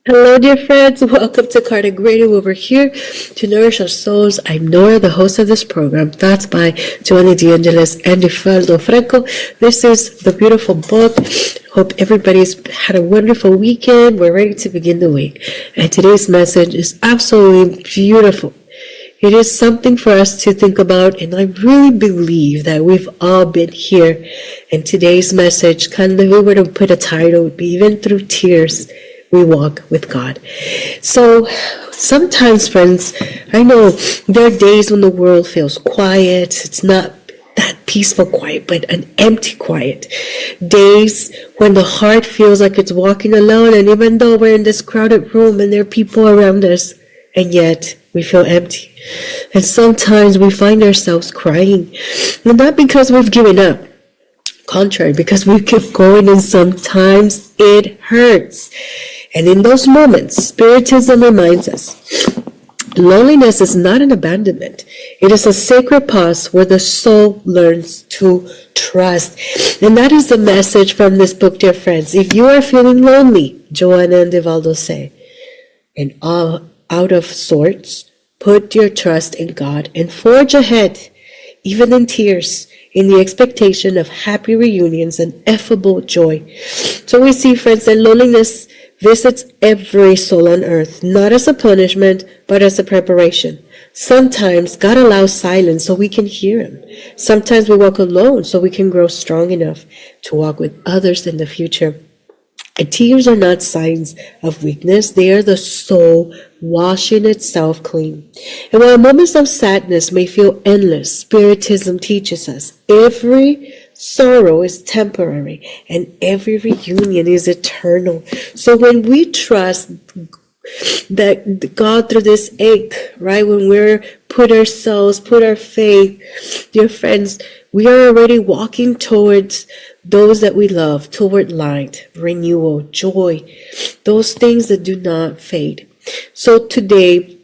Hello, dear friends. Welcome to Kardec Radio. We're here to nourish our souls. I'm Norah, the host of this program. Thoughts by Joanna de Angelis and Divaldo Franco. This is the beautiful book. Hope everybody's had a wonderful weekend. We're ready to begin the week. And today's message is absolutely beautiful. It is something for us to think about, and I really believe that we've all been here. And today's message, kind of, if we were to put a title, would be Even Through Tears, We Walk with God. So sometimes, friends, I know there are days when the world feels quiet. It's not that peaceful quiet, but an empty quiet. Days when the heart feels like it's walking alone, and even though we're in this crowded room and there are people around us, and yet we feel empty. And sometimes we find ourselves crying, and not because we've given up. Contrary, because we keep going, and sometimes it hurts. And in those moments, Spiritism reminds us, loneliness is not an abandonment. It is a sacred pause where the soul learns to trust. And that is the message from this book, dear friends. If you are feeling lonely, Joanna and Divaldo say, and all out of sorts, put your trust in God and forge ahead, even in tears, in the expectation of happy reunions and effable joy. So we see, friends, that loneliness visits every soul on earth, not as a punishment, but as a preparation. Sometimes God allows silence so we can hear Him. Sometimes we walk alone so we can grow strong enough to walk with others in the future. And tears are not signs of weakness. They are the soul washing itself clean. And while moments of sadness may feel endless, Spiritism teaches us every sorrow is temporary and every reunion is eternal. So when we trust that God through this ache, right, when we're put our faith, dear friends, we are already walking towards those that we love, toward light, renewal, joy, those things that do not fade. So today,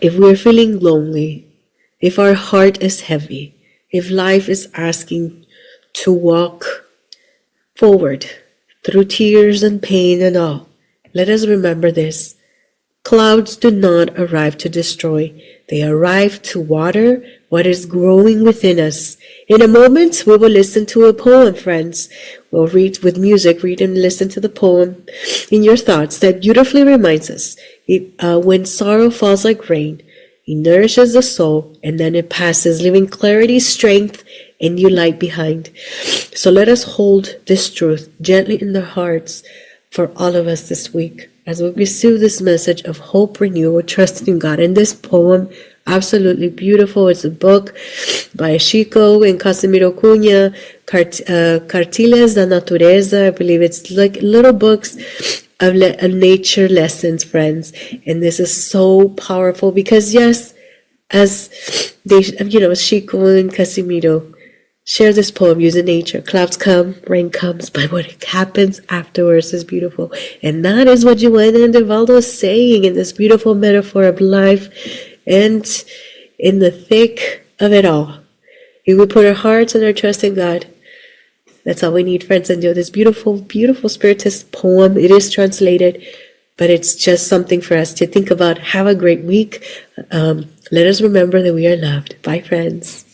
if we're feeling lonely, if our heart is heavy, if life is asking to walk forward through tears and pain and all, let us remember this. Clouds do not arrive to destroy. They arrive to water what is growing within us. In a moment, we will listen to a poem, friends. We'll read with music, read and listen to the poem in your thoughts that beautifully reminds us when sorrow falls like rain, it nourishes the soul, and then it passes, leaving clarity, strength, and new light behind. So let us hold this truth gently in our hearts for all of us this week as we pursue this message of hope, renewal, trusting in God. And this poem, absolutely beautiful. It's a book by Chico and Casimiro Cunha, Cartilhas da Natureza. I believe it's like little books of nature lessons, friends. And this is so powerful because, yes, as they, Chico and Casimiro share this poem using nature. Clouds come, rain comes, but what happens afterwards is beautiful. And that is what Joanna and Divaldo is saying in this beautiful metaphor of life. And in the thick of it all, if we put our hearts and our trust in God, that's all we need, friends. And this beautiful, beautiful Spiritist poem, it is translated, but it's just something for us to think about. Have a great week. Let us remember that we are loved. Bye, friends.